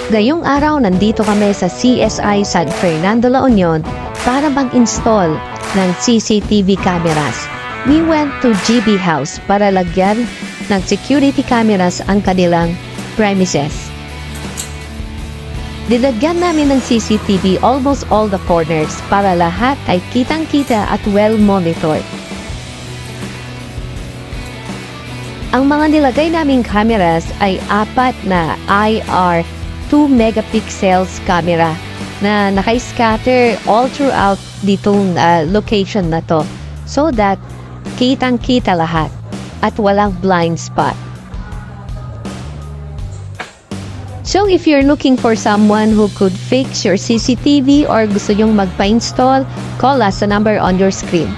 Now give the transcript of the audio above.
Ngayong araw nandito kami sa CSI San Fernando, La Union para mag-install ng CCTV cameras. We went to GB House para lagyan ng security cameras ang kanilang premises. Nilagyan namin ng CCTV almost all the corners para lahat ay kitang-kita at well-monitored. Ang mga nilagay naming cameras ay 4 na IR 2 megapixels camera na naka-scatter all throughout ditong location na to so that kitang-kita lahat at walang blind spot. So if you're looking for someone who could fix your CCTV or gusto nyong magpa-install, call us sa number on your screen.